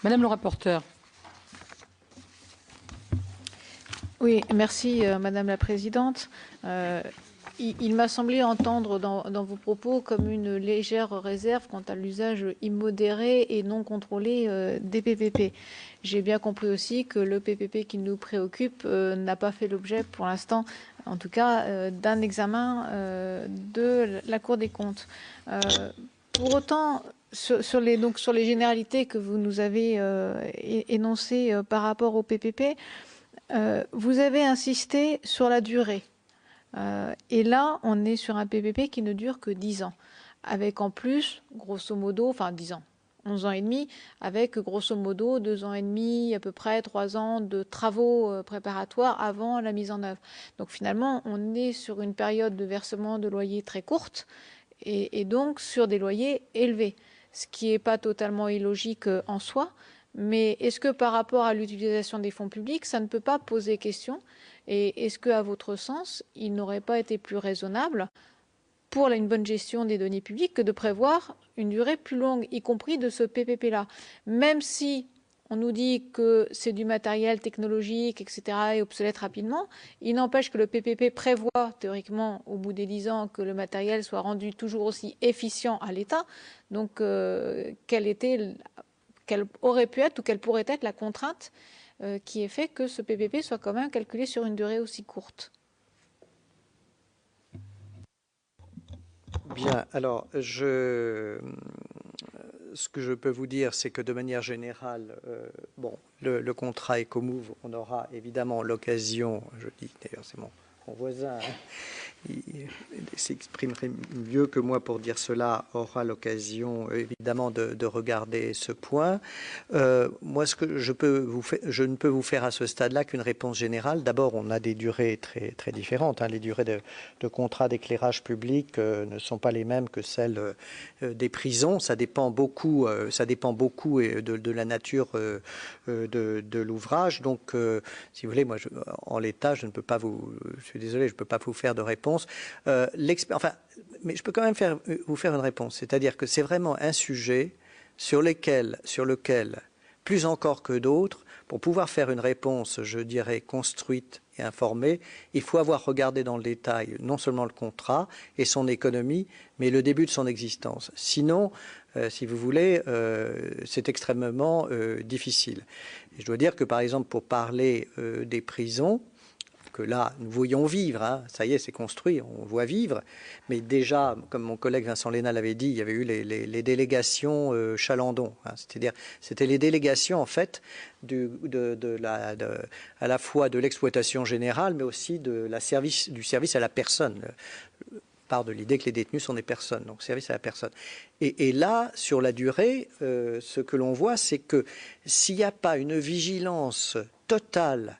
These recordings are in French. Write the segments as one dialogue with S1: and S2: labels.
S1: Madame le rapporteur.
S2: Oui, merci Madame la Présidente. Il m'a semblé entendre dans vos propos comme une légère réserve quant à l'usage immodéré et non contrôlé des PPP. J'ai bien compris aussi que le PPP qui nous préoccupe n'a pas fait l'objet pour l'instant, en tout cas, d'un examen de la Cour des comptes. Pour autant, sur les généralités que vous nous avez énoncées par rapport au PPP, vous avez insisté sur la durée. Et là, on est sur un PPP qui ne dure que 10 ans, avec en plus, grosso modo, enfin 10 ans, 11 ans et demi, avec grosso modo 2 ans et demi, à peu près 3 ans de travaux préparatoires avant la mise en œuvre. Donc finalement, on est sur une période de versement de loyer très courte et donc sur des loyers élevés, ce qui n'est pas totalement illogique en soi. Mais est-ce que par rapport à l'utilisation des fonds publics, ça ne peut pas poser question? Et est-ce qu'à votre sens, il n'aurait pas été plus raisonnable pour une bonne gestion des deniers publics que de prévoir une durée plus longue, y compris de ce PPP-là? Même si on nous dit que c'est du matériel technologique, etc., et obsolète rapidement, il n'empêche que le PPP prévoit théoriquement, au bout des 10 ans, que le matériel soit rendu toujours aussi efficient à l'État. Donc, quelle aurait pu être ou quelle pourrait être la contrainte qui est fait que ce PPP soit quand même calculé sur une durée aussi courte?
S3: Bien, alors ce que je peux vous dire, c'est que de manière générale, le contrat EcoMove, on aura évidemment l'occasion, je dis d'ailleurs c'est mon voisin, il s'exprimerait mieux que moi pour dire cela, aura l'occasion évidemment de regarder ce point. Moi, ce que je ne peux vous faire à ce stade-là qu'une réponse générale. D'abord, on a des durées très, très différentes. Les durées de contrat d'éclairage public ne sont pas les mêmes que celles des prisons. Ça dépend beaucoup de la nature de l'ouvrage. Donc, si vous voulez, moi, en l'état, je ne peux pas je suis désolé, je ne peux pas vous faire de réponse. Mais je peux quand même vous faire une réponse. C'est-à-dire que c'est vraiment un sujet sur lequel, plus encore que d'autres, pour pouvoir faire une réponse, je dirais, construite et informée, il faut avoir regardé dans le détail non seulement le contrat et son économie, mais le début de son existence. Sinon, si vous voulez, c'est extrêmement difficile. Et je dois dire que, par exemple, pour parler des prisons, que là, nous voyons vivre, ça y est, c'est construit, on voit vivre. Mais déjà, comme mon collègue Vincent Léna l'avait dit, il y avait eu les délégations Chalandon. C'est-à-dire, c'était les délégations, en fait, à la fois de l'exploitation générale, mais aussi du service à la personne. Part de l'idée que les détenus sont des personnes, donc service à la personne. Et là, sur la durée, ce que l'on voit, c'est que s'il n'y a pas une vigilance totale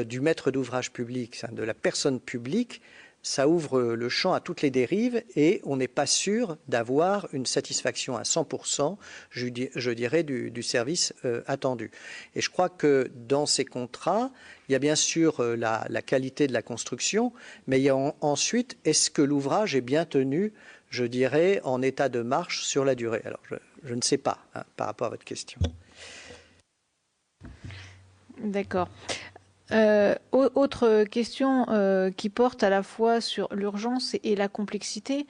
S3: du maître d'ouvrage public, de la personne publique, ça ouvre le champ à toutes les dérives et on n'est pas sûr d'avoir une satisfaction à 100%, je dirais, du service attendu. Et je crois que dans ces contrats, il y a bien sûr la qualité de la construction, mais il y a ensuite, est-ce que l'ouvrage est bien tenu, je dirais, en état de marche sur la durée? Alors, je ne sais pas, par rapport à votre question.
S2: D'accord. Autre question qui porte à la fois sur l'urgence et la complexité,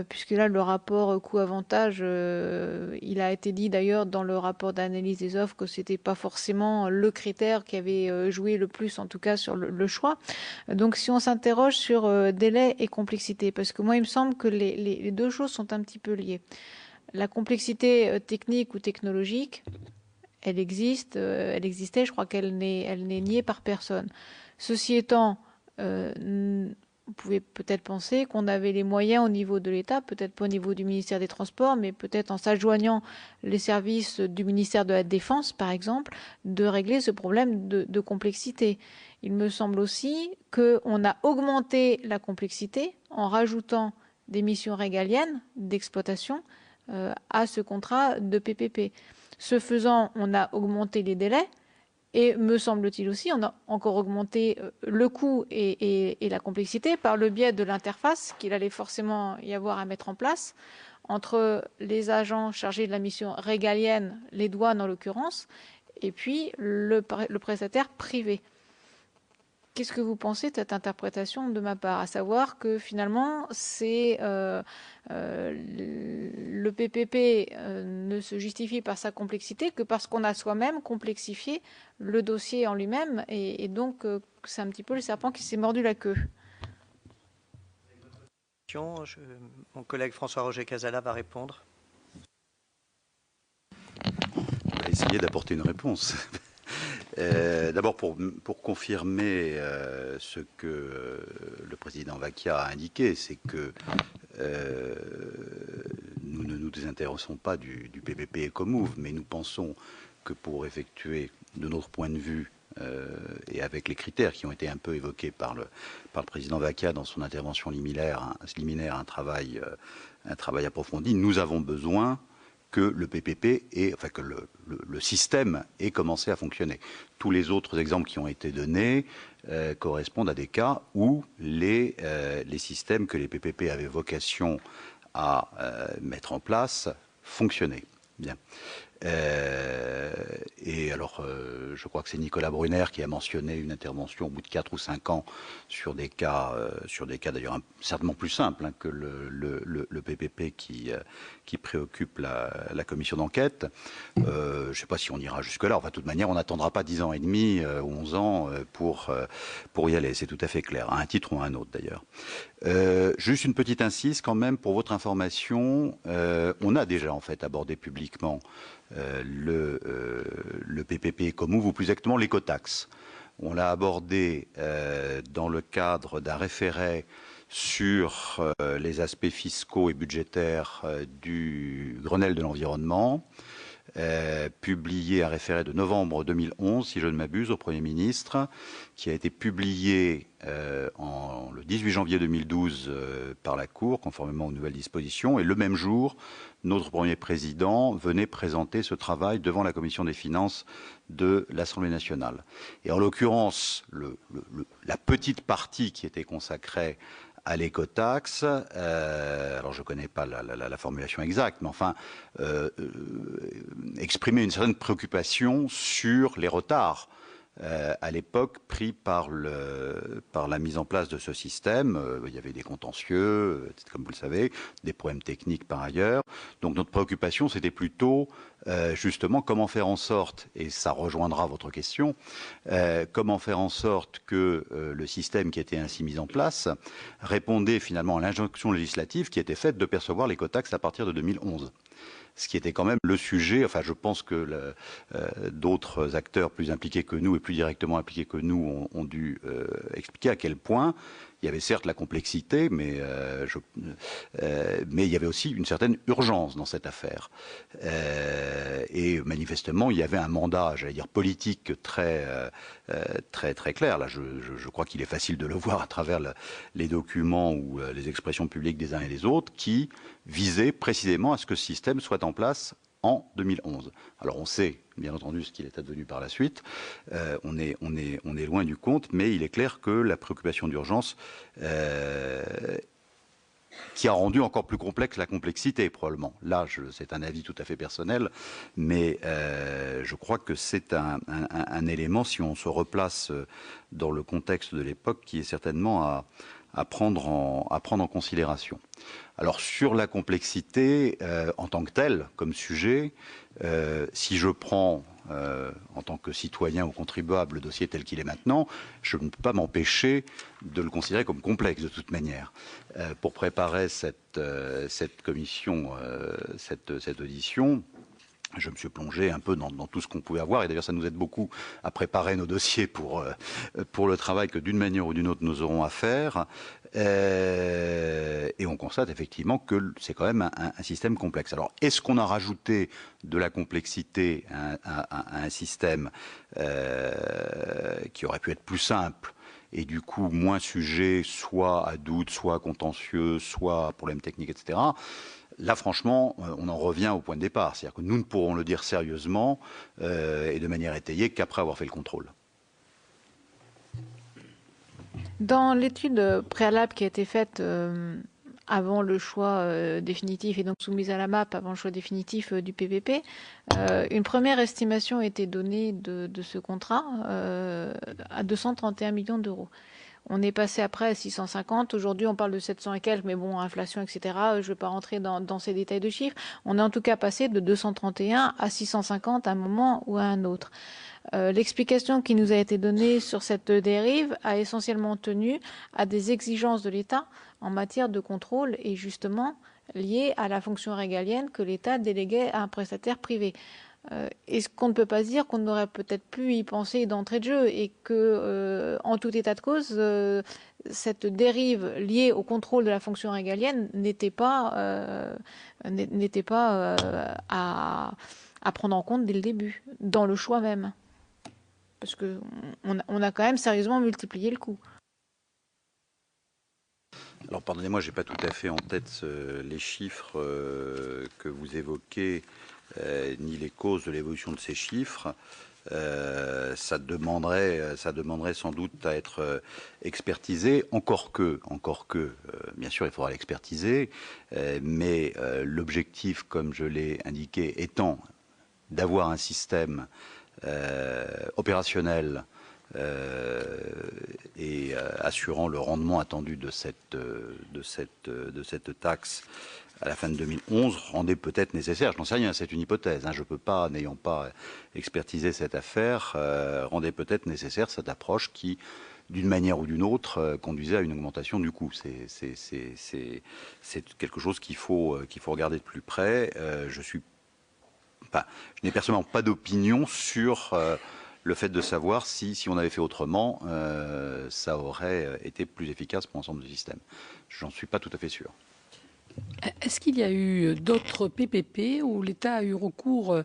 S2: puisque là le rapport coût-avantage, il a été dit d'ailleurs dans le rapport d'analyse des offres que c'était pas forcément le critère qui avait joué le plus, en tout cas sur le choix. Donc si on s'interroge sur délai et complexité, parce que moi il me semble que les deux choses sont un petit peu liées. La complexité technique ou technologique, elle existait, je crois qu'elle n'est niée par personne. Ceci étant, vous pouvez peut-être penser qu'on avait les moyens au niveau de l'État, peut-être pas au niveau du ministère des Transports, mais peut-être en s'adjoignant les services du ministère de la Défense, par exemple, de régler ce problème de complexité. Il me semble aussi qu'on a augmenté la complexité en rajoutant des missions régaliennes d'exploitation à ce contrat de PPP. Ce faisant, on a augmenté les délais et, me semble-t-il aussi, on a encore augmenté le coût et la complexité par le biais de l'interface qu'il allait forcément y avoir à mettre en place entre les agents chargés de la mission régalienne, les douanes en l'occurrence, et puis le prestataire privé. Qu'est-ce que vous pensez de cette interprétation de ma part? À savoir que finalement, le PPP ne se justifie par sa complexité que parce qu'on a soi-même complexifié le dossier en lui-même, et donc c'est un petit peu le serpent qui s'est mordu la queue.
S3: Mon collègue François-Roger Casala va répondre.
S1: On va essayer d'apporter une réponse. D'abord, pour confirmer ce que le président Vacchia a indiqué, c'est que nous ne nous désintéressons pas du PPP Ecomove, mais nous pensons que pour effectuer, de notre point de vue, et avec les critères qui ont été un peu évoqués par le président Vacchia dans son intervention liminaire, un travail approfondi, nous avons besoin que le PPP que le système ait commencé à fonctionner. Tous les autres exemples qui ont été donnés correspondent à des cas où les systèmes que les PPP avaient vocation à mettre en place fonctionnaient. Bien. Et alors, je crois que c'est Nicolas Brunner qui a mentionné une intervention au bout de 4 ou 5 ans sur des cas d'ailleurs certainement plus simples que le PPP qui préoccupe la commission d'enquête. Je ne sais pas si on ira jusque-là. Enfin, de toute manière, on n'attendra pas 10 ans et demi ou 11 ans pour y aller. C'est tout à fait clair, à un titre ou à un autre d'ailleurs. Juste une petite incise quand même pour votre information. On a déjà en fait abordé publiquement le PPP Ecomove, ou plus exactement l'écotaxe. On l'a abordé dans le cadre d'un référé sur les aspects fiscaux et budgétaires du Grenelle de l'environnement, publié un référé de novembre 2011, si je ne m'abuse, au Premier ministre, qui a été publié le 18 janvier 2012 par la Cour, conformément aux nouvelles dispositions, et le même jour, notre Premier Président venait présenter ce travail devant la Commission des Finances de l'Assemblée nationale. Et en l'occurrence, la petite partie qui était consacrée à l'écotaxe, alors je ne connais pas la formulation exacte, mais enfin, exprimer une certaine préoccupation sur les retards à l'époque pris par la mise en place de ce système. Il y avait des contentieux, comme vous le savez, des problèmes techniques par ailleurs. Donc notre préoccupation, c'était plutôt justement comment faire en sorte, et ça rejoindra votre question, comment faire en sorte que le système qui était ainsi mis en place répondait finalement à l'injonction législative qui était faite de percevoir l'écotaxe à partir de 2011. Ce qui était quand même le sujet. Enfin, je pense que d'autres acteurs plus impliqués que nous et plus directement impliqués que nous ont dû expliquer à quel point il y avait certes la complexité, mais il y avait aussi une certaine urgence dans cette affaire. Et manifestement, il y avait un mandat, j'allais dire politique, très clair. Là, je crois qu'il est facile de le voir à travers les documents ou les expressions publiques des uns et des autres, qui visait précisément à ce que ce système soit en place en 2011. Alors on sait, bien entendu, ce qu'il est advenu par la suite. On est loin du compte, mais il est clair que la préoccupation d'urgence qui a rendu encore plus complexe la complexité, probablement. Là, c'est un avis tout à fait personnel, mais je crois que c'est un élément, si on se replace dans le contexte de l'époque, qui est certainement à prendre en considération. Alors sur la complexité en tant que telle, comme sujet, si je prends en tant que citoyen ou contribuable le dossier tel qu'il est maintenant, je ne peux pas m'empêcher de le considérer comme complexe de toute manière. Pour préparer cette commission, cette audition, je me suis plongé un peu dans tout ce qu'on pouvait avoir, et d'ailleurs ça nous aide beaucoup à préparer nos dossiers pour le travail que d'une manière ou d'une autre nous aurons à faire. Et on constate effectivement que c'est quand même un système complexe. Alors, est-ce qu'on a rajouté de la complexité à un système qui aurait pu être plus simple et du coup moins sujet soit à doute, soit à contentieux, soit à problèmes techniques, etc. Là, franchement, on en revient au point de départ. C'est-à-dire que nous ne pourrons le dire sérieusement et de manière étayée qu'après avoir fait le contrôle.
S2: Dans l'étude préalable qui a été faite avant le choix définitif et donc soumise à la MAP avant le choix définitif du PPP. Une première estimation a été donnée de ce contrat à 231 millions d'euros. On est passé après à 650. Aujourd'hui, on parle de 700 et quelques, mais bon, inflation, etc. Je ne vais pas rentrer dans ces détails de chiffres. On est en tout cas passé de 231 à 650 à un moment ou à un autre. L'explication qui nous a été donnée sur cette dérive a essentiellement tenu à des exigences de l'État en matière de contrôle et justement liées à la fonction régalienne que l'État déléguait à un prestataire privé. Est-ce qu'on ne peut pas se dire qu'on aurait peut-être pu y penser d'entrée de jeu et que, en tout état de cause, cette dérive liée au contrôle de la fonction régalienne n'était pas à prendre en compte dès le début, dans le choix même? Parce qu'on a quand même sérieusement multiplié le coût.
S1: Alors pardonnez-moi, je n'ai pas tout à fait en tête les chiffres que vous évoquez, ni les causes de l'évolution de ces chiffres. Ça demanderait sans doute à être expertisé, encore que, bien sûr, il faudra l'expertiser, mais l'objectif, comme je l'ai indiqué, étant d'avoir un système opérationnel et assurant le rendement attendu de cette taxe à la fin de 2011 rendait peut-être nécessaire, je n'en sais rien, c'est une hypothèse, je ne peux pas, n'ayant pas expertisé cette affaire, rendait peut-être nécessaire cette approche qui, d'une manière ou d'une autre, conduisait à une augmentation du coût. C'est quelque chose qu'il faut regarder de plus près. Je n'ai personnellement pas d'opinion sur le fait de savoir si on avait fait autrement, ça aurait été plus efficace pour l'ensemble du système. J'en suis pas tout à fait sûr.
S4: Est-ce qu'il y a eu d'autres PPP où l'État a eu recours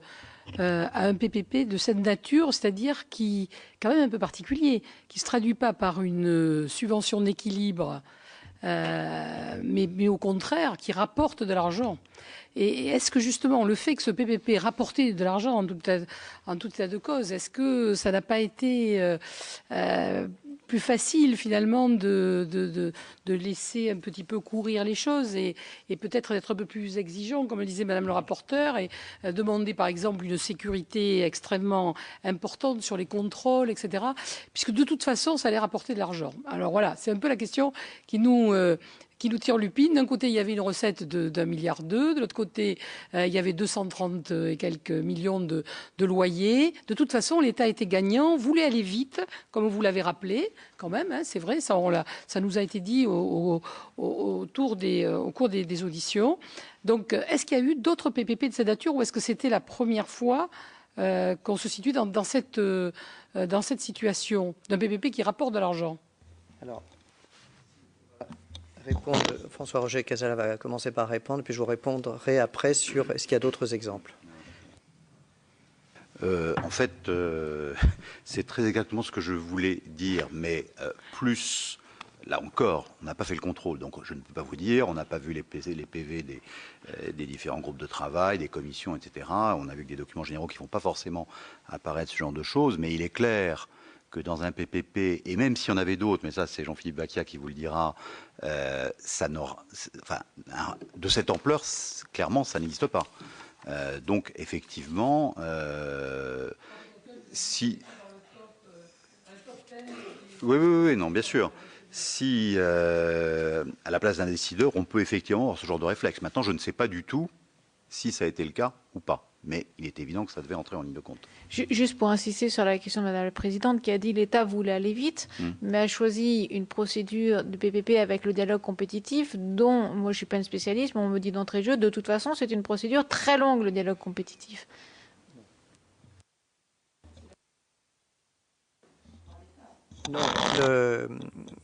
S4: à un PPP de cette nature, c'est-à-dire qui, quand même un peu particulier, qui ne se traduit pas par une subvention d'équilibre, mais au contraire, qui rapporte de l'argent? Et est-ce que justement le fait que ce PPP rapportait de l'argent en tout état de cause, est-ce que ça n'a pas été plus facile finalement de laisser un petit peu courir les choses et peut-être d'être un peu plus exigeant, comme le disait Madame le rapporteur, et demander par exemple une sécurité extrêmement importante sur les contrôles, etc. Puisque de toute façon, ça allait rapporter de l'argent. Alors voilà, c'est un peu la question qui nous tire lupine. D'un côté, il y avait une recette d'1,2 milliard. De l'autre côté, il y avait 230 et quelques millions de loyers. De toute façon, l'État était gagnant, voulait aller vite, comme vous l'avez rappelé, quand même, c'est vrai, ça nous a été dit au cours des auditions. Donc, est-ce qu'il y a eu d'autres PPP de cette nature ou est-ce que c'était la première fois qu'on se situe dans cette situation d'un PPP qui rapporte de l'argent?
S3: Alors, François-Roger Casala va commencer par répondre, puis je vous répondrai après sur est-ce qu'il y a d'autres exemples.
S1: En fait, c'est très exactement ce que je voulais dire, mais plus, là encore, on n'a pas fait le contrôle, donc je ne peux pas vous dire, on n'a pas vu les PV des différents groupes de travail, des commissions, etc. On a vu que des documents généraux qui ne font pas forcément apparaître ce genre de choses, mais il est clair que dans un PPP, et même s'il y en avait d'autres, mais ça c'est Jean-Philippe Bacchia qui vous le dira, de cette ampleur, clairement, ça n'existe pas. Donc effectivement, si... Oui, non, bien sûr. Si, à la place d'un décideur, on peut effectivement avoir ce genre de réflexe. Maintenant, je ne sais pas du tout si ça a été le cas ou pas. Mais il est évident que ça devait entrer en ligne de compte.
S2: Juste pour insister sur la question de Madame la Présidente, qui a dit l'État voulait aller vite, mais a choisi une procédure de PPP avec le dialogue compétitif, dont moi je ne suis pas une spécialiste, mais on me dit d'entrée de jeu, de toute façon c'est une procédure très longue, le dialogue compétitif.
S3: Non,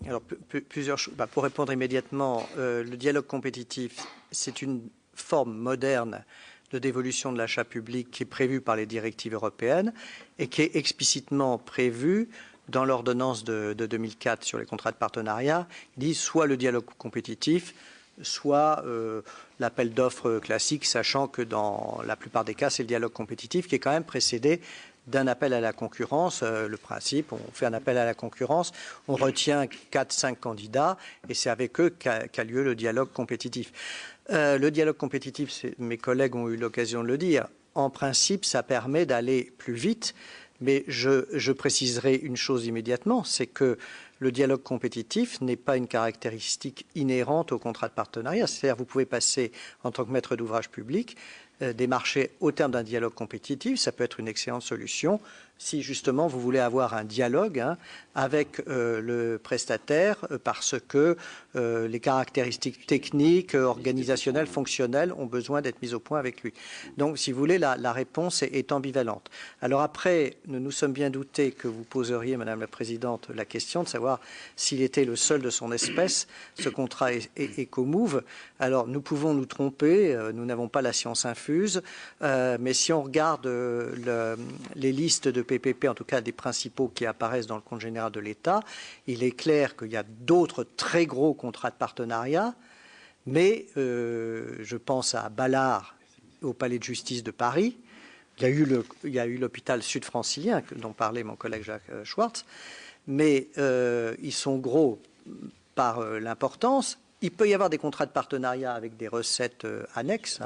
S3: alors plusieurs choses. Pour répondre immédiatement, le dialogue compétitif, c'est une forme moderne de dévolution de l'achat public qui est prévue par les directives européennes et qui est explicitement prévue dans l'ordonnance de 2004 sur les contrats de partenariat. Il dit soit le dialogue compétitif, soit l'appel d'offres classique, sachant que dans la plupart des cas, c'est le dialogue compétitif qui est quand même précédé d'un appel à la concurrence. Le principe, on fait un appel à la concurrence, on retient 4-5 candidats et c'est avec eux qu'a lieu le dialogue compétitif. Le dialogue compétitif, mes collègues ont eu l'occasion de le dire, en principe, ça permet d'aller plus vite, mais je préciserai une chose immédiatement, c'est que le dialogue compétitif n'est pas une caractéristique inhérente au contrat de partenariat. C'est-à-dire vous pouvez passer, en tant que maître d'ouvrage public, des marchés au terme d'un dialogue compétitif. Ça peut être une excellente solution si justement vous voulez avoir un dialogue avec le prestataire parce que les caractéristiques techniques, organisationnelles, fonctionnelles ont besoin d'être mises au point avec lui. Donc, si vous voulez, la réponse est ambivalente. Alors après, nous nous sommes bien doutés que vous poseriez, Madame la Présidente, la question de savoir s'il était le seul de son espèce, ce contrat EcoMove. Alors, nous pouvons nous tromper, nous n'avons pas la science infuse, mais si on regarde les listes de PPP, en tout cas des principaux qui apparaissent dans le compte général de l'État, il est clair qu'il y a d'autres très gros contrats de partenariat, mais je pense à Ballard, au Palais de justice de Paris. Il y a eu l'hôpital sud-francilien dont parlait mon collègue Jacques Schwartz, mais ils sont gros par l'importance. Il peut y avoir des contrats de partenariat avec des recettes annexes,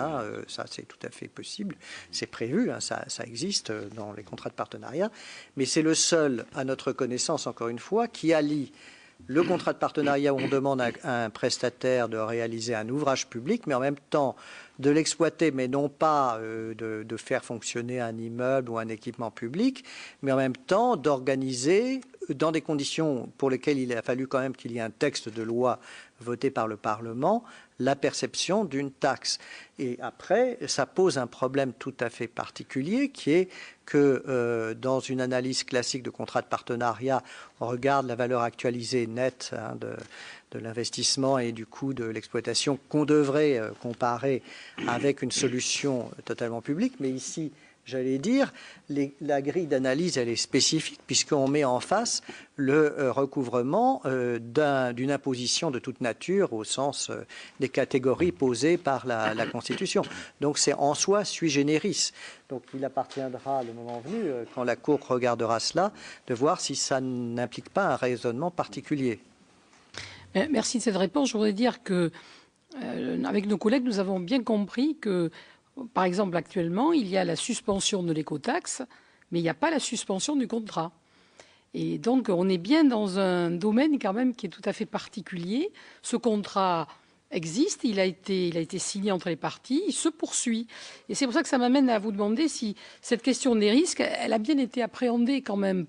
S3: ça c'est tout à fait possible, c'est prévu, ça existe dans les contrats de partenariat, mais c'est le seul, à notre connaissance, encore une fois, qui allie le contrat de partenariat où on demande à un prestataire de réaliser un ouvrage public, mais en même temps de l'exploiter, mais non pas de faire fonctionner un immeuble ou un équipement public, mais en même temps d'organiser dans des conditions pour lesquelles il a fallu quand même qu'il y ait un texte de loi voté par le Parlement, la perception d'une taxe. Et après, ça pose un problème tout à fait particulier qui est que dans une analyse classique de contrat de partenariat, on regarde la valeur actualisée nette de l'investissement et du coût de l'exploitation qu'on devrait comparer avec une solution totalement publique. Mais ici, j'allais dire, la grille d'analyse, elle est spécifique puisqu'on met en face le recouvrement d'une imposition de toute nature au sens des catégories posées par la Constitution. Donc c'est en soi sui generis. Donc il appartiendra, le moment venu, quand la Cour regardera cela, de voir si ça n'implique pas un raisonnement particulier.
S4: Merci de cette réponse. Je voudrais dire que, avec nos collègues, nous avons bien compris que, par exemple, actuellement, il y a la suspension de l'écotaxe, mais il n'y a pas la suspension du contrat. Et donc, on est bien dans un domaine quand même qui est tout à fait particulier. Ce contrat existe, il a été signé entre les parties, il se poursuit. Et c'est pour ça que ça m'amène à vous demander si cette question des risques, elle a bien été appréhendée quand même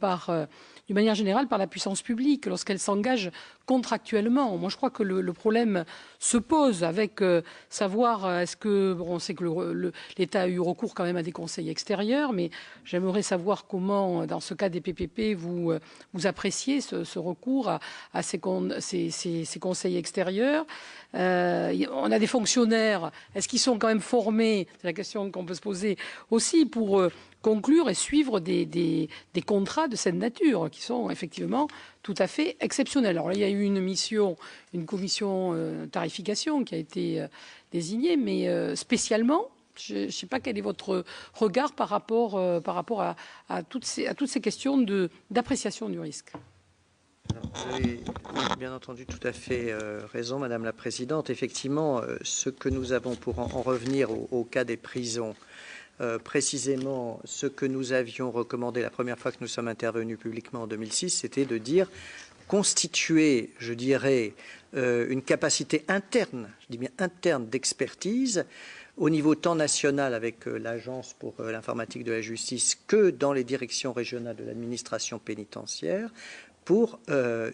S4: d'une manière générale par la puissance publique lorsqu'elle s'engage contractuellement. Moi, je crois que le problème se pose avec savoir est-ce que on sait que l'État a eu recours quand même à des conseils extérieurs, mais j'aimerais savoir comment, dans ce cas des PPP, vous appréciez ce recours à ces conseils extérieurs. On a des fonctionnaires. Est-ce qu'ils sont quand même formés? C'est la question qu'on peut se poser aussi pour conclure et suivre des contrats de cette nature qui sont effectivement tout à fait exceptionnels. Alors là, il y a eu une commission tarification qui a été désignée, mais spécialement, je ne sais pas quel est votre regard par rapport à toutes ces questions d'appréciation du risque.
S3: Vous avez bien entendu tout à fait raison, Madame la Présidente. Effectivement, ce que nous avons, pour en revenir au cas des prisons, précisément ce que nous avions recommandé la première fois que nous sommes intervenus publiquement en 2006, c'était de dire constituer, je dirais, une capacité interne, je dis bien interne, d'expertise au niveau tant national avec l'Agence pour l'informatique de la justice que dans les directions régionales de l'administration pénitentiaire pour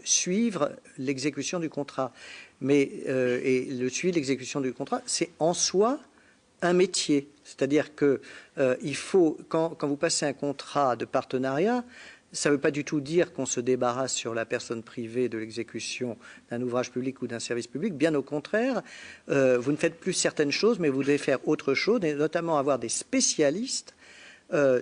S3: suivre l'exécution du contrat. Mais et le suivi de l'exécution du contrat, c'est en soi un métier. C'est-à-dire que il faut, quand vous passez un contrat de partenariat, ça ne veut pas du tout dire qu'on se débarrasse sur la personne privée de l'exécution d'un ouvrage public ou d'un service public. Bien au contraire, vous ne faites plus certaines choses, mais vous devez faire autre chose, et notamment avoir des spécialistes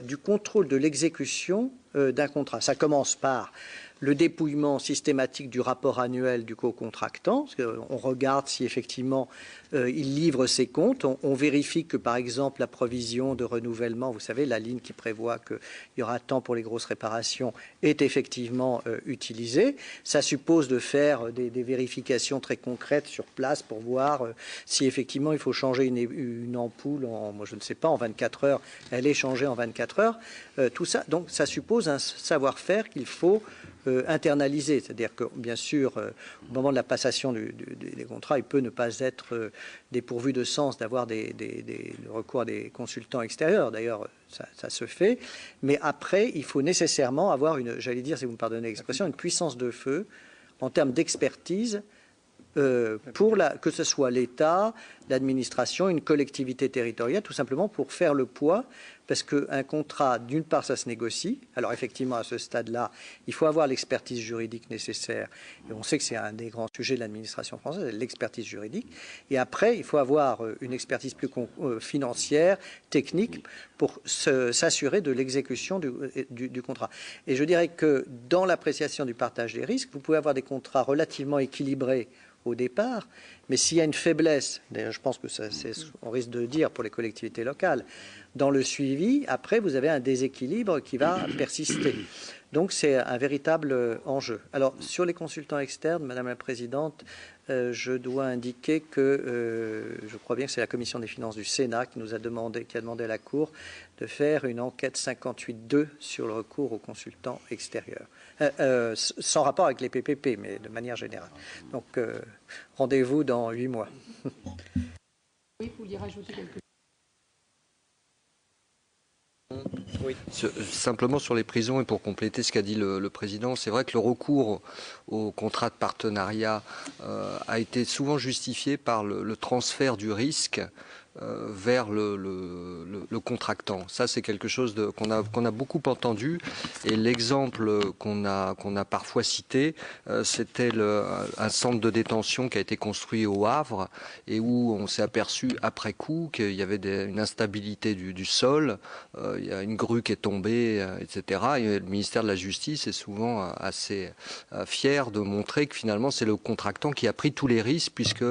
S3: du contrôle de l'exécution d'un contrat. Ça commence par le dépouillement systématique du rapport annuel du co-contractant. On regarde si effectivement il livre ses comptes. On vérifie que, par exemple, la provision de renouvellement, vous savez, la ligne qui prévoit qu'il y aura tant pour les grosses réparations, est effectivement utilisée. Ça suppose de faire des vérifications très concrètes sur place pour voir si effectivement il faut changer une ampoule moi je ne sais pas, en 24 heures. Elle est changée en 24 heures. Tout ça, donc ça suppose un savoir-faire qu'il faut internalisé, c'est-à-dire que bien sûr au moment de la passation des contrats, il peut ne pas être dépourvu de sens d'avoir le recours à des consultants extérieurs, d'ailleurs ça se fait, mais après il faut nécessairement avoir j'allais dire, si vous me pardonnez l'expression, une puissance de feu en termes d'expertise que ce soit l'État, l'administration, une collectivité territoriale, tout simplement pour faire le poids, parce qu'un contrat, d'une part, ça se négocie. Alors effectivement, à ce stade-là, il faut avoir l'expertise juridique nécessaire. Et on sait que c'est un des grands sujets de l'administration française, l'expertise juridique. Et après, il faut avoir une expertise plus financière, technique, pour s'assurer de l'exécution du contrat. Et je dirais que dans l'appréciation du partage des risques, vous pouvez avoir des contrats relativement équilibrés au départ, mais s'il y a une faiblesse, d'ailleurs je pense que c'est ce qu'on risque de dire pour les collectivités locales, dans le suivi, après vous avez un déséquilibre qui va persister. Donc c'est un véritable enjeu. Alors sur les consultants externes, Madame la Présidente, je dois indiquer que je crois bien que c'est la Commission des finances du Sénat qui a demandé à la Cour de faire une enquête 58.2 sur le recours aux consultants extérieurs. Sans rapport avec les PPP, mais de manière générale. Donc, rendez-vous dans 8 mois.
S4: Oui, vous vouliez rajouter quelque chose?
S5: Oui. Simplement sur les prisons et pour compléter ce qu'a dit le président, c'est vrai que le recours au contrat de partenariat a été souvent justifié par le transfert du risque vers le contractant. Ça, c'est quelque chose qu'on a beaucoup entendu. Et l'exemple qu'on a parfois cité, c'était un centre de détention qui a été construit au Havre et où on s'est aperçu après coup qu'il y avait une instabilité du sol, il y a une grue qui est tombée, etc. Et le ministère de la Justice est souvent assez fier de montrer que finalement c'est le contractant qui a pris tous les risques puisque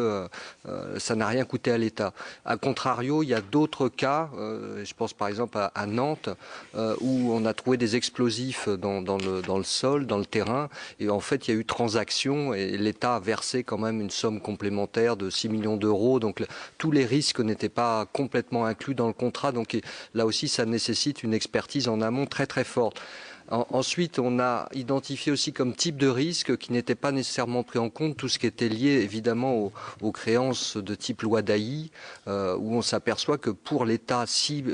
S5: ça n'a rien coûté à l'État. À contrario, il y a d'autres cas, je pense par exemple à Nantes, où on a trouvé des explosifs dans le sol, dans le terrain, et en fait il y a eu transaction et l'État a versé quand même une somme complémentaire de 6 millions d'euros, donc tous les risques n'étaient pas complètement inclus dans le contrat, donc là aussi ça nécessite une expertise en amont très très forte. Ensuite, on a identifié aussi comme type de risque qui n'était pas nécessairement pris en compte tout ce qui était lié évidemment aux créances de type loi d'Ailly, où on s'aperçoit que pour l'État, si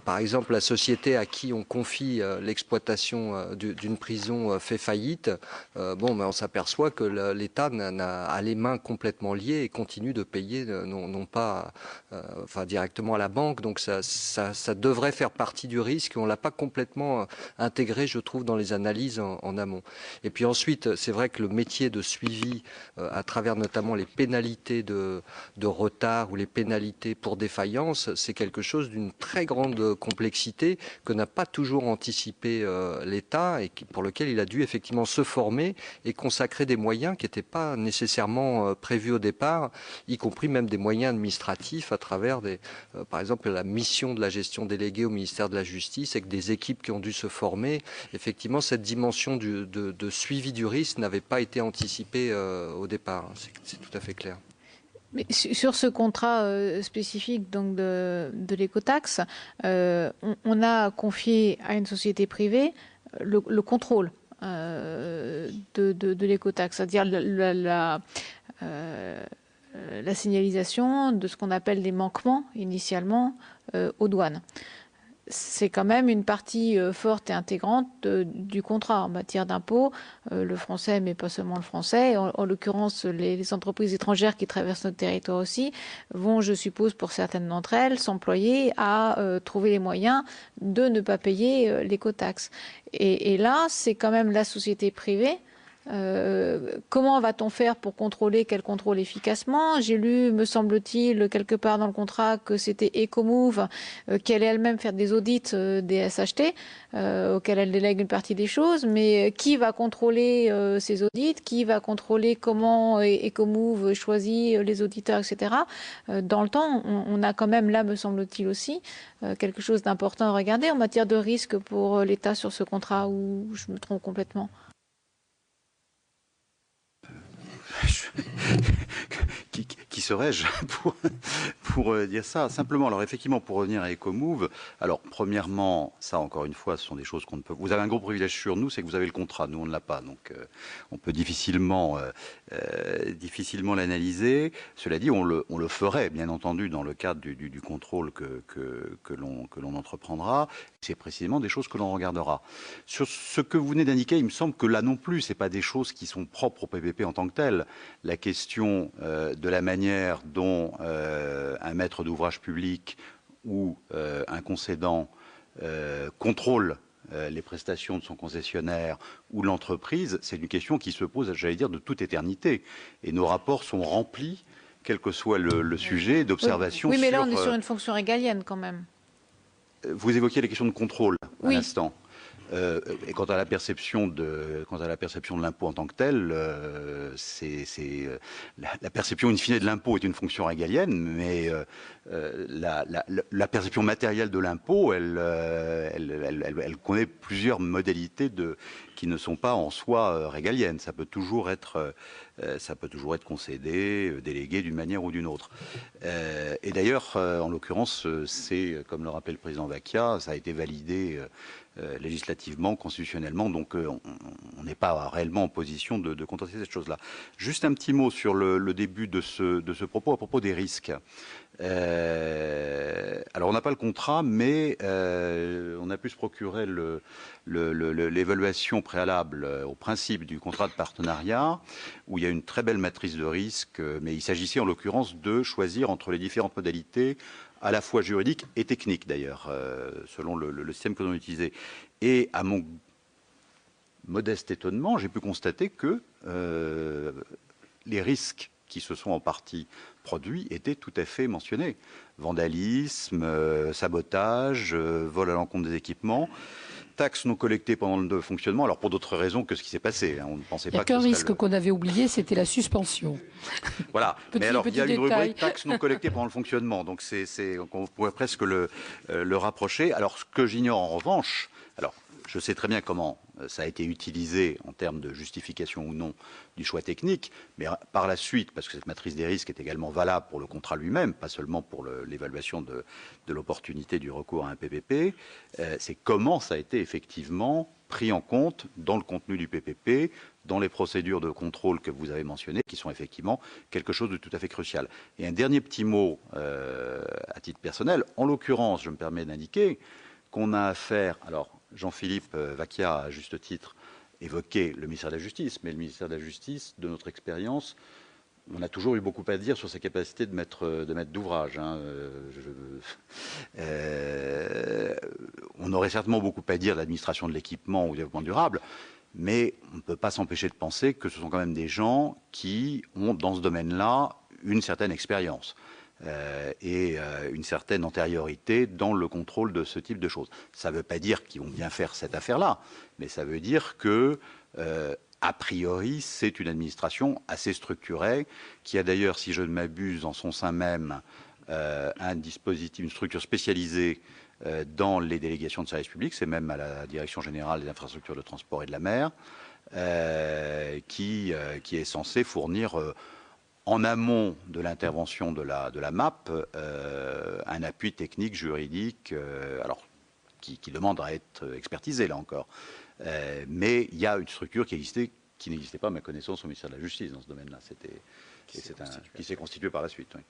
S5: par exemple la société à qui on confie l'exploitation d'une prison fait faillite, on s'aperçoit que l'État a les mains complètement liées et continue de payer non pas directement à la banque. Donc ça devrait faire partie du risque. On l'a pas complètement intégré, je trouve, dans les analyses en amont. Et puis ensuite, c'est vrai que le métier de suivi, à travers notamment les pénalités de retard ou les pénalités pour défaillance, c'est quelque chose d'une très grande complexité que n'a pas toujours anticipé l'État et pour lequel il a dû effectivement se former et consacrer des moyens qui n'étaient pas nécessairement prévus au départ, y compris même des moyens administratifs à travers par exemple la mission de la gestion déléguée au ministère de la Justice avec des équipes qui ont dû se former. Effectivement, cette dimension de suivi du risque n'avait pas été anticipée au départ. C'est tout à fait clair.
S2: Mais sur ce contrat spécifique donc de l'écotaxe, on a confié à une société privée le contrôle de l'écotaxe, c'est-à-dire la signalisation de ce qu'on appelle des manquements initialement aux douanes. C'est quand même une partie forte et intégrante du contrat en matière d'impôts, le français, mais pas seulement le français. En l'occurrence, les entreprises étrangères qui traversent notre territoire aussi vont, je suppose, pour certaines d'entre elles, s'employer à trouver les moyens de ne pas payer l'écotaxe. Et là, c'est quand même la société privée Comment va-t-on faire pour contrôler quel contrôle efficacement? J'ai lu, me semble-t-il, quelque part dans le contrat que c'était Ecomove qui allait elle-même faire des audits des SHT auxquels elle délègue une partie des choses. Mais qui va contrôler ces audits? Qui va contrôler comment Ecomove choisit les auditeurs, etc. Dans le temps, on a quand même là, me semble-t-il aussi, quelque chose d'important à regarder en matière de risque pour l'État sur ce contrat, ou je me trompe complètement?
S1: Qui serais-je pour dire ça? Simplement, alors effectivement, pour revenir à Ecomove, alors premièrement, ça encore une fois, ce sont des choses qu'on ne peut... Vous avez un gros privilège sur nous, c'est que vous avez le contrat, nous on ne l'a pas, donc on peut difficilement l'analyser. Cela dit, on le ferait, bien entendu, dans le cadre du contrôle que l'on entreprendra. C'est précisément des choses que l'on regardera. Sur ce que vous venez d'indiquer, il me semble que là non plus, c'est pas des choses qui sont propres au PPP en tant que tel. La question de la manière dont un maître d'ouvrage public ou un concédant contrôle les prestations de son concessionnaire ou l'entreprise, c'est une question qui se pose, j'allais dire, de toute éternité. Et nos rapports sont remplis, quel que soit le sujet, d'observations.
S2: Oui, mais là, on est sur une fonction régalienne quand même.
S1: Vous évoquiez les questions de contrôle à
S2: Oui.
S1: l'instant. Et quant à la perception de l'impôt en tant que tel, la perception in fine de l'impôt est une fonction régalienne, mais la perception matérielle de l'impôt, elle connaît plusieurs modalités qui ne sont pas en soi régaliennes. Ça peut toujours être concédé, délégué d'une manière ou d'une autre. Et d'ailleurs, en l'occurrence, c'est, comme le rappelle le président Vacchia, ça a été validé législativement, constitutionnellement, donc on n'est pas réellement en position de contester cette chose-là. Juste un petit mot sur le début de ce propos, à propos des risques. Alors on n'a pas le contrat, mais on a pu se procurer l'évaluation préalable au principe du contrat de partenariat, où il y a une très belle matrice de risques, mais il s'agissait en l'occurrence de choisir entre les différentes modalités, à la fois juridiques et techniques d'ailleurs, selon le système que l'on utilisait. Et à mon modeste étonnement, j'ai pu constater que les risques qui se sont en partie produits étaient tout à fait mentionnés. Vandalisme, sabotage, vol à l'encontre des équipements, taxes non collectées pendant le fonctionnement, alors pour d'autres raisons que ce qui s'est passé. On ne pensait pas que...
S4: Il y a qu'un risque qu'on avait oublié, c'était la suspension.
S1: Voilà, mais alors il y a une
S4: détail.
S1: rubrique taxes non collectées pendant le fonctionnement, donc on pourrait presque le rapprocher. Alors ce que j'ignore en revanche, alors je sais très bien comment ça a été utilisé en termes de justification ou non du choix technique, mais par la suite, parce que cette matrice des risques est également valable pour le contrat lui-même, pas seulement pour l'évaluation de l'opportunité du recours à un PPP, c'est comment ça a été effectivement pris en compte dans le contenu du PPP, dans les procédures de contrôle que vous avez mentionnées, qui sont effectivement quelque chose de tout à fait crucial. Et un dernier petit mot à titre personnel, en l'occurrence, je me permets d'indiquer qu'on a affaire, alors Jean-Philippe Vacchia a à juste titre évoqué le ministère de la Justice, mais le ministère de la Justice, de notre expérience, on a toujours eu beaucoup à dire sur sa capacité de maître d'ouvrage. Hein. On aurait certainement beaucoup à dire de l'administration de l'équipement ou du développement durable, mais on ne peut pas s'empêcher de penser que ce sont quand même des gens qui ont, dans ce domaine-là, une certaine expérience. Et une certaine antériorité dans le contrôle de ce type de choses. Ça ne veut pas dire qu'ils vont bien faire cette affaire-là, mais ça veut dire que, a priori, c'est une administration assez structurée, qui a d'ailleurs, si je ne m'abuse, en son sein même, un dispositif, une structure spécialisée dans les délégations de services publics, c'est même à la Direction générale des infrastructures de transport et de la mer, qui est censée fournir... en amont de l'intervention de la MAP, un appui technique, juridique, alors qui demande à être expertisé là encore. Mais il y a une structure qui n'existait pas à ma connaissance au ministère de la Justice dans ce domaine-là. Qui s'est constituée par la suite. Oui.